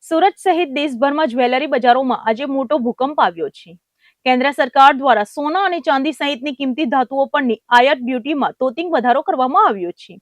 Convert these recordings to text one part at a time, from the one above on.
સુરત સહિત દેશભરમાં જ્વેલરી બજારોમાં આજે મોટો ભૂકંપ આવ્યો છે. કેન્દ્ર સરકાર દ્વારા સોના અને ચાંદી સહિતની કિંમતી ધાતુઓ પરની આયાત ડ્યુટીમાં તોતિંગ વધારો કરવામાં આવ્યો છે.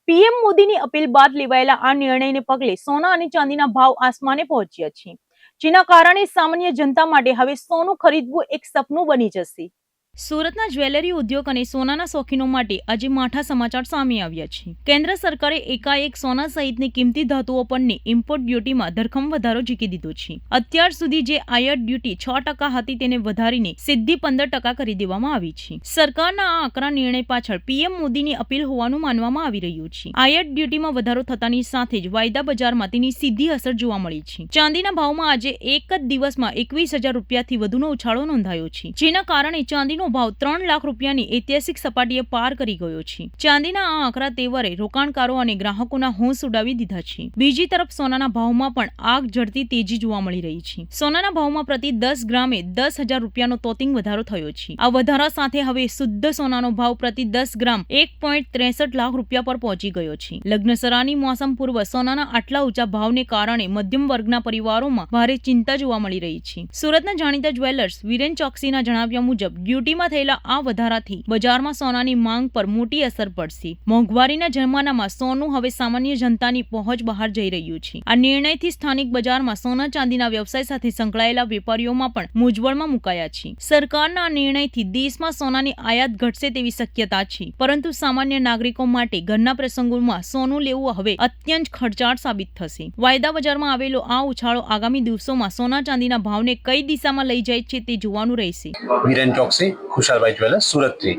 પીએમ મોદીની અપીલ બાદ લેવાયેલા આ નિર્ણયને પગલે સોના અને ચાંદીના ભાવ આસમાને પહોંચ્યા છે, જેના કારણે સામાન્ય જનતા માટે હવે સોનું ખરીદવું એક સપનું બની જશે. સુરતના જ્વેલરી ઉદ્યોગ અને સોનાના શોખીનો માટે આજે માઠા સમાચાર સામે આવ્યા છે. કેન્દ્ર સરકારે એકાએક સોના સહિતની કિંમતી ધાતુઓ પરની ઇમ્પોર્ટ ડ્યુટીમાં ધરખમ વધારો ઝીકી દીધો છે. અત્યાર સુધી જે આયાત ડ્યુટી 6% હતી તેને વધારીને સીધી 15% કરી દેવામાં આવી છે. સરકારના આ આકરા નિર્ણય પાછળ પીએમ મોદીની અપીલ હોવાનું માનવામાં આવી રહ્યું છે. આયાત ડ્યુટીમાં વધારો થતાની સાથે જ વાયદા બજારમાં તેની સીધી અસર જોવા મળી છે. ચાંદીના ભાવમાં આજે એક જ દિવસમાં 21,000 રૂપિયાથી વધુનો ઉછાળો નોંધાયો છે, જેના કારણે ચાંદીનો ભાવ 3 લાખ રૂપિયાની ઐતિહાસિક સપાટીએ પાર કરી ગયો છે. ચાંદીના આ આકરા તેવરે રોકાણકારો અને ગ્રાહકોના હોંશ ઉડાવી દીધા છે. બીજી તરફ સોનાના ભાવમાં પણ આગ ઝરતી તેજી જોવા મળી રહી છે. સોનાના ભાવમાં પ્રતિ 10 ગ્રામે 10,000 રૂપિયાનો તોતિંગ વધારો થયો છે. આ વધારા સાથે હવે શુદ્ધ સોનાનો ભાવ પ્રતિ 10 ગ્રામ 1.63 લાખ રૂપિયા પર પહોંચી ગયો છે. લગ્નસરાની મોસમ પૂર્વ સોનાના આટલા ઊંચા ભાવને કારણે મધ્યમ વર્ગના પરિવારોમાં ભારે ચિંતા જોવા મળી રહી છે. સુરતના જાણીતા જ્વેલર્સ વિરેન ચોકસીના જણાવ્યા મુજબ ડ્યુટીમાં થયેલા આ વધારાથી બજારમાં સોનાની માંગ પર મોટી અસર પડશે. મોંઘવારીના જમાનામાં સોનું હવે સામાન્ય જનતાની પહોંચ બહાર જઈ રહ્યું છે. આ નિર્ણયથી સ્થાનિક બજારમાં સોના ચાંદીના વ્યવસાય સાથે સંકળાયેલા વેપારીઓમાં પણ મૂંઝવણમાં મુકાયા છે. સરકારના આ નિર્ણયથી દેશમાં સોનાની આયાત ઘટશે તેવી શક્યતા છે, પરંતુ સામાન્ય નાગરિકો માટે ઘરના પ્રસંગોમાં સોનું લેવું હવે અત્યંત ખર્ચાળ સાબિત થશે. વાયદા બજારમાં આવેલો આ ઉછાળો આગામી દિવસોમાં સોના ચાંદીના ભાવને કઈ દિશામાં લઈ જાય છે તે જોવાનું રહેશે. વિરેન ચોકસી, ખુશાલભાઈ જ્વેલર્સ, સુરતથી.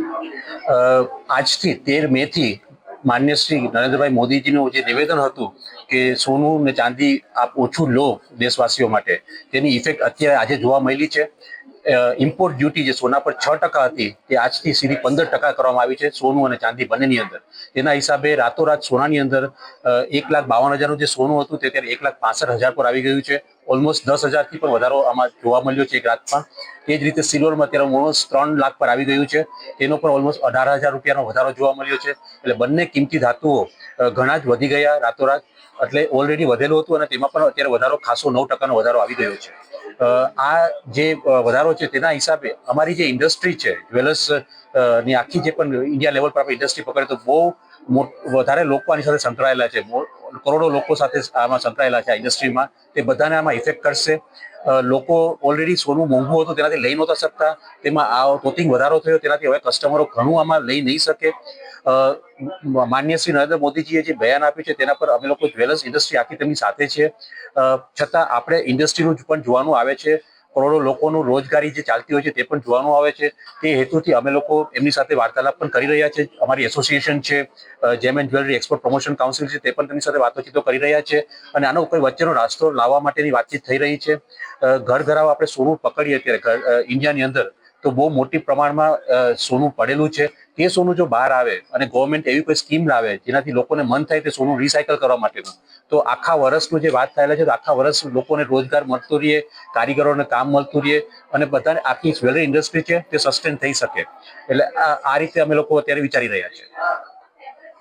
આજથી 13 મેથી માન્ય શ્રી નરેન્દ્રભાઈ મોદીજીનું જે નિવેદન હતું કે સોનું ને ચાંદી આપ ઓછું લો દેશવાસીઓ માટે, તેની ઇફેક્ટ અત્યારે આજે જોવા મળી છે. ઇમ્પોર્ટ ડ્યુટી જે સોના પર 6% હતી તે આજથી સીધી 15% કરવામાં આવી છે, સોનું અને ચાંદી બંનેની અંદર. તેના હિસાબે રાતોરાત સોનાની અંદર 1,52,000નું જે સોનું હતું તે અત્યારે 1,65,000 પર આવી ગયું છે. ઓલમોસ્ટ 10,000થી પણ વધારો આમાં જોવા મળ્યો છે એક રાતમાં. એ જ રીતે સિલ્વરમાં અત્યારે ઓલમોસ્ટ 3 લાખ પર આવી ગયું છે, તેનો પણ ઓલમોસ્ટ 18,000 રૂપિયાનો વધારો જોવા મળ્યો છે. એટલે બંને કિંમતી ધાતુઓ ઘણા જ વધી ગયા રાતોરાત. એટલે ઓલરેડી વધેલું હતું અને તેમાં પણ અત્યારે વધારો ખાસો 9%નો વધારો આવી ગયો છે. આ જે વધારો છે તેના હિસાબે અમારી જે ઇન્ડસ્ટ્રી છે જ્વેલર્સ ની આખી જે પણ ઇન્ડિયા લેવલ પર આપણે ઇન્ડસ્ટ્રી પકડે તો બહુ વધારે લોકો આની સાથે સંકળાયેલા છે. કરોડો લોકો સાથે આમાં સંકળાયેલા છે આ ઇન્ડસ્ટ્રીમાં. તે બધાને આમાં ઇફેક્ટ કરશે. લોકો ઓલરેડી સોનું મોંઘું હતું તેનાથી લઈ નહોતા શકતા, તેમાં આ તોતિંગ વધારો થયો, તેનાથી હવે કસ્ટમરો ઘણું આમાં લઈ નહીં શકે. માન્ય શ્રી નરેન્દ્ર મોદીજીએ જે બયાન આપ્યું છે તેના પર અમે લોકો જ્વેલર્સ ઇન્ડસ્ટ્રી આખી તેમની સાથે છે. છતાં આપણે ઇન્ડસ્ટ્રીનું પણ જોવાનું આવે છે, કરોડો લોકોનું રોજગારી જે ચાલતી હોય છે તે પણ જોવાનું આવે છે. તે હેતુથી અમે લોકો એમની સાથે વાર્તાલાપ પણ કરી રહ્યા છે. અમારી એસોસિએશન છે, જેમ and jewellery export promotion council છે, તે પણ તેમની સાથે વાતચીતો કરી રહ્યા છે અને આનો કોઈ વચ્ચેનો રાસ્તો લાવવા માટેની વાતચીત થઈ રહી છે. ઘર ઘરાવ આપણે સોનું પકડીએ અત્યારે ઇન્ડિયાની અંદર તો બહુ મોટી પ્રમાણમાં સોનું પડેલું છે. તે સોનું જો બહાર આવે અને ગવર્મેન્ટ એવી કોઈ સ્કીમ લાવે જેનાથી લોકોને મન થાય તે સોનું રિસાયકલ કરવા માટેનું, તો આખા વર્ષનું જે વાત થયેલા છે તો આખા વર્ષ લોકોને રોજગાર મળતો રહે, કારીગરોને કામ મળતું રહે અને બધાને આખી જ્વેલરી ઇન્ડસ્ટ્રી છે તે સસ્ટેન થઈ શકે. એટલે આ રીતે અમે લોકો અત્યારે વિચારી રહ્યા છીએ.